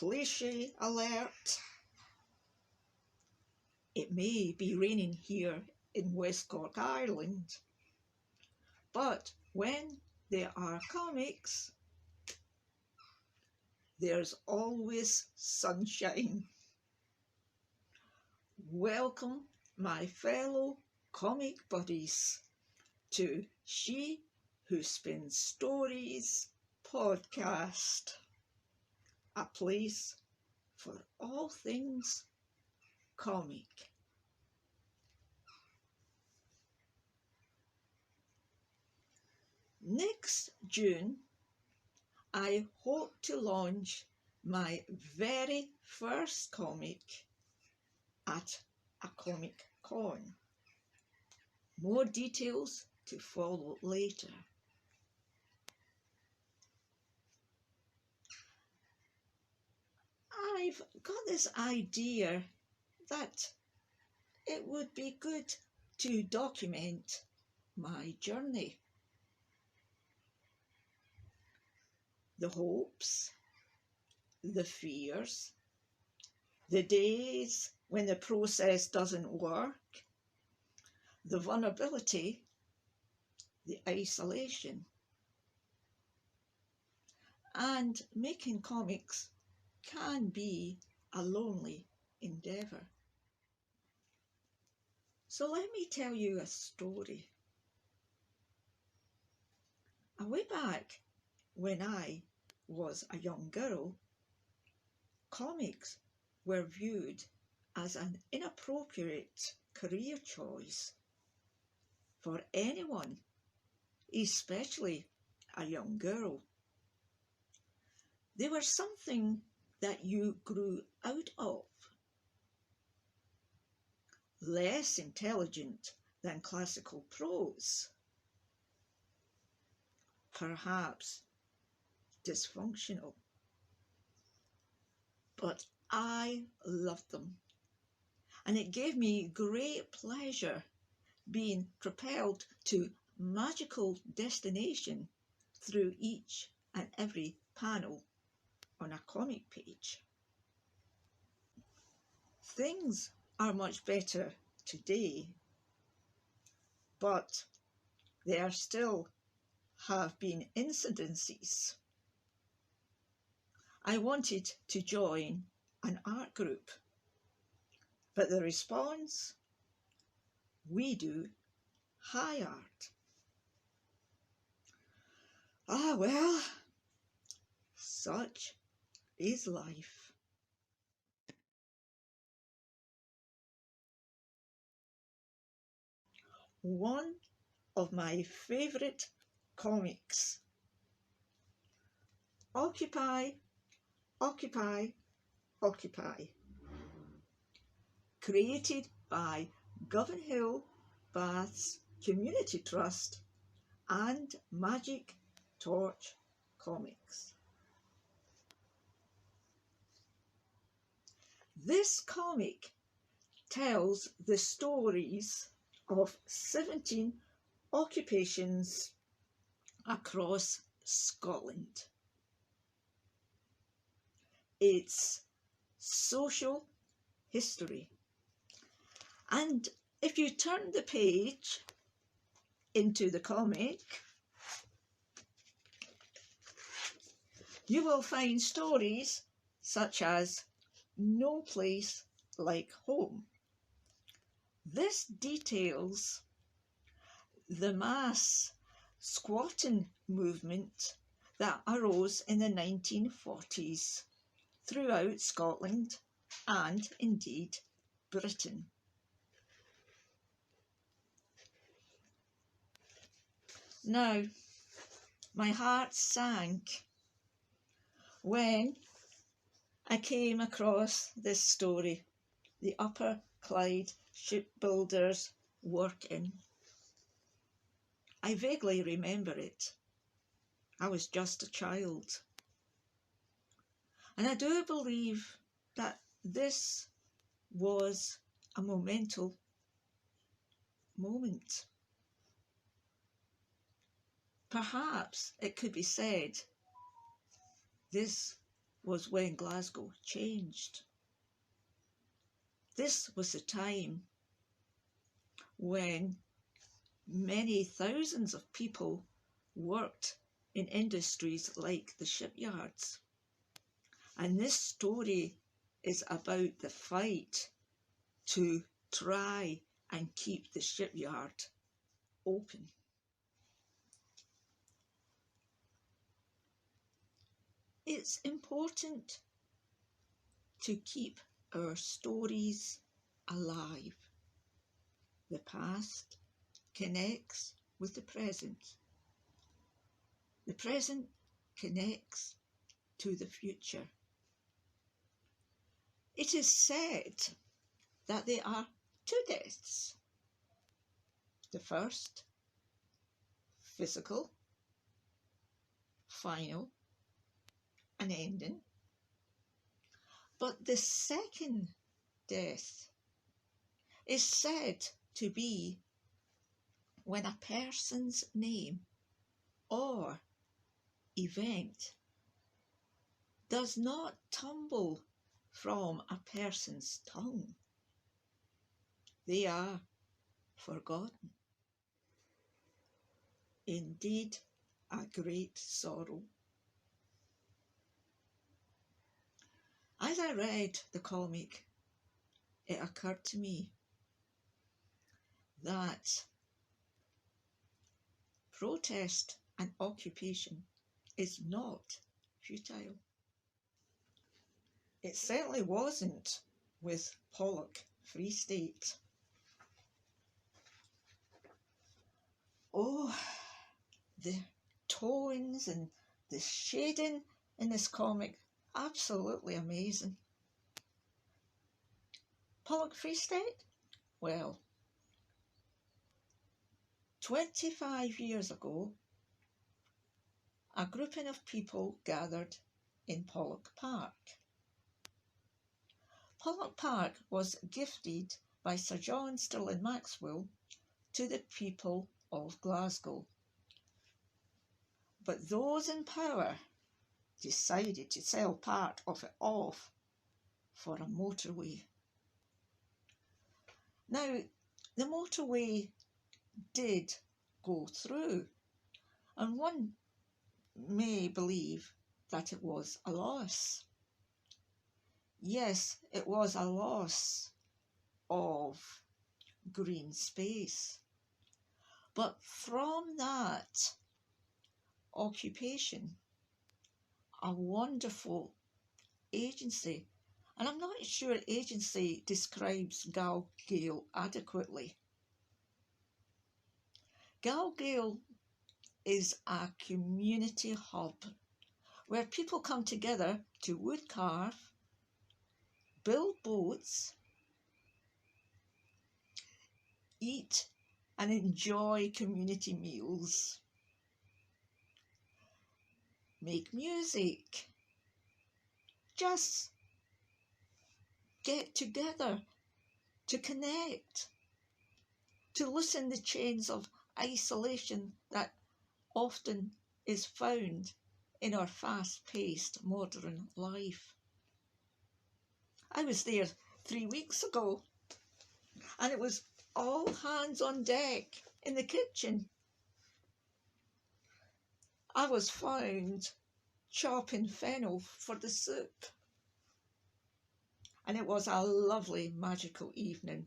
Cliche alert. It may be raining here in West Cork, Ireland, but when there are comics, there's always sunshine. Welcome, my fellow comic buddies, to She Who Spins Stories podcast, a place for all things comic. Next June, I hope to launch my very first comic at a Comic Con. More details to follow later. I've got this idea that it would be good to document my journey. The hopes, the fears, the days when the process doesn't work, the vulnerability, the isolation. And making comics can be a lonely endeavour. So let me tell you a story. Way back when I was a young girl, comics were viewed as an inappropriate career choice for anyone, especially a young girl. They were something that you grew out of, less intelligent than classical prose, perhaps dysfunctional. But I loved them, and it gave me great pleasure being propelled to magical destination through each and every panel on a comic page. Things are much better today, but there still have been incidences. I wanted to join an art group, but the response, we do high art. Ah well, such is life. One of my favourite comics, Occupy, Occupy, Occupy, created by Govanhill Baths Community Trust and Magic Torch Comics. This comic tells the stories of 17 occupations across Scotland. It's social history. And if you turn the page into the comic, you will find stories such as No Place Like Home. This details the mass squatting movement that arose in the 1940s throughout Scotland and indeed Britain. Now, my heart sank when I came across this story, the Upper Clyde shipbuilders work in. I vaguely remember it. I was just a child. And I do believe that this was a monumental moment. Perhaps it could be said this was when Glasgow changed. This was the time when many thousands of people worked in industries like the shipyards. And this story is about the fight to try and keep the shipyard open. It's important to keep our stories alive. The past connects with the present. The present connects to the future. It is said that there are two deaths. The first, physical, final, an ending. But the second death is said to be when a person's name or event does not tumble from a person's tongue. They are forgotten. Indeed, a great sorrow. As I read the comic, it occurred to me that protest and occupation is not futile. It certainly wasn't with Pollok Free State. Oh, the tones and the shading in this comic, absolutely amazing. Pollok Free State? Well, 25 years ago, a grouping of people gathered in Pollok Park. Pollok Park was gifted by Sir John Stirling Maxwell to the people of Glasgow. But those in power decided to sell part of it off for a motorway. Now, the motorway did go through, and one may believe that it was a loss. Yes, it was a loss of green space. But from that occupation, a wonderful agency, and I'm not sure agency describes GalGael adequately. GalGael is a community hub where people come together to wood carve, build boats, eat and enjoy community meals, make music, just get together to connect, to loosen the chains of isolation that often is found in our fast-paced modern life. I was there 3 weeks ago, and it was all hands on deck in the kitchen. I was found chopping fennel for the soup, and it was a lovely magical evening,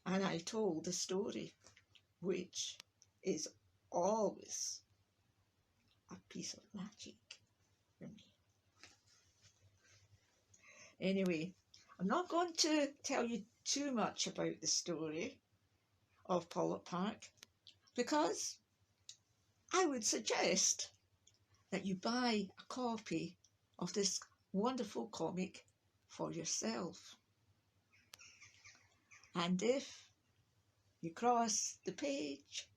and I told the story, which is always a piece of magic for me. Anyway, I'm not going to tell you too much about the story of Pollok Park, because I would suggest that you buy a copy of this wonderful comic for yourself. And if you cross the page,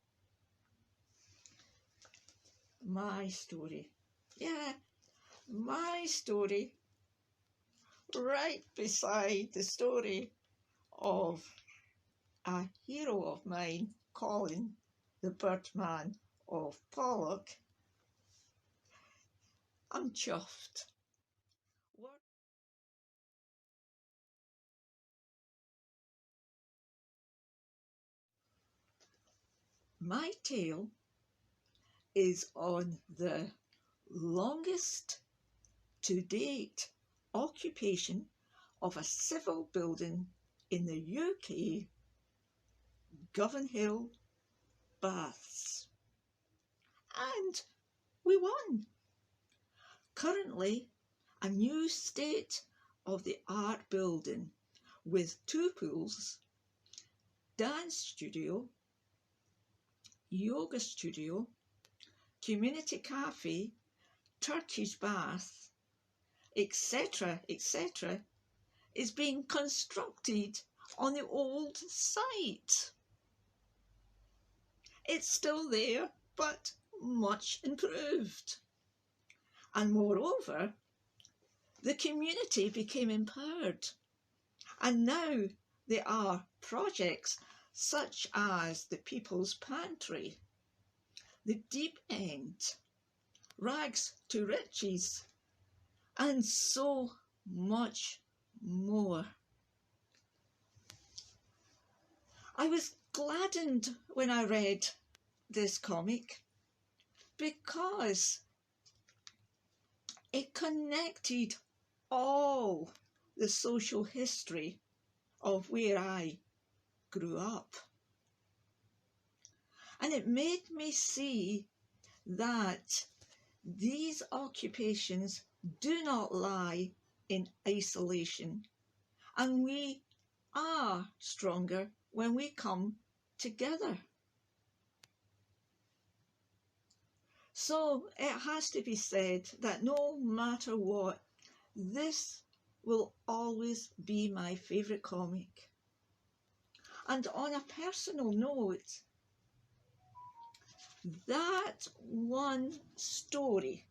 my story, my story, right beside the story of a hero of mine, Colin, the Birdman of Pollok. I'm chuffed. My tale is on the longest to date occupation of a civil building in the UK, Govanhill Baths. And we won. Currently, a new state-of-the-art building with 2 pools, dance studio, yoga studio, community cafe, Turkish bath, etc., etc., is being constructed on the old site. It's still there, but much improved. And moreover, the community became empowered, and now there are projects such as the People's Pantry, the Deep End, Rags to Riches, and so much more. I was gladdened when I read this comic because it connected all the social history of where I grew up. And it made me see that these occupations do not lie in isolation, and we are stronger when we come together. So it has to be said that no matter what, this will always be my favourite comic. And on a personal note, that one story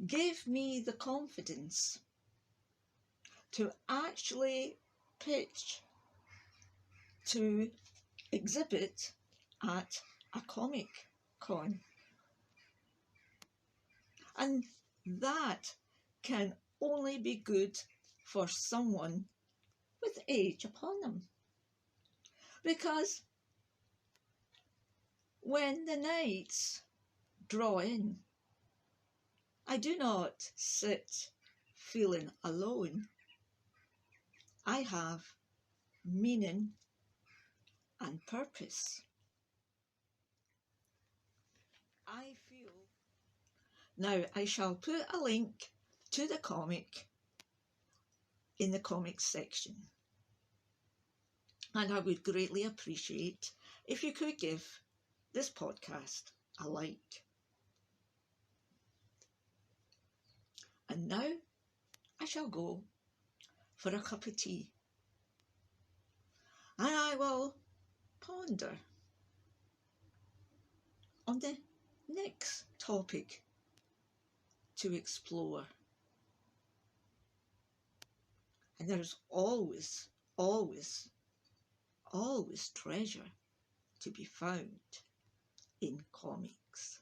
gave me the confidence to actually pitch to exhibit at a Comic Con. And that can only be good for someone with age upon them. Because when the nights draw in, I do not sit feeling alone. I have meaning and purpose. I feel. Now, I shall put a link to the comic in the comics section. And I would greatly appreciate if you could give this podcast a like. And now I shall go for a cup of tea. And I will ponder on the next topic to explore. And there's always, always, always treasure to be found in comics.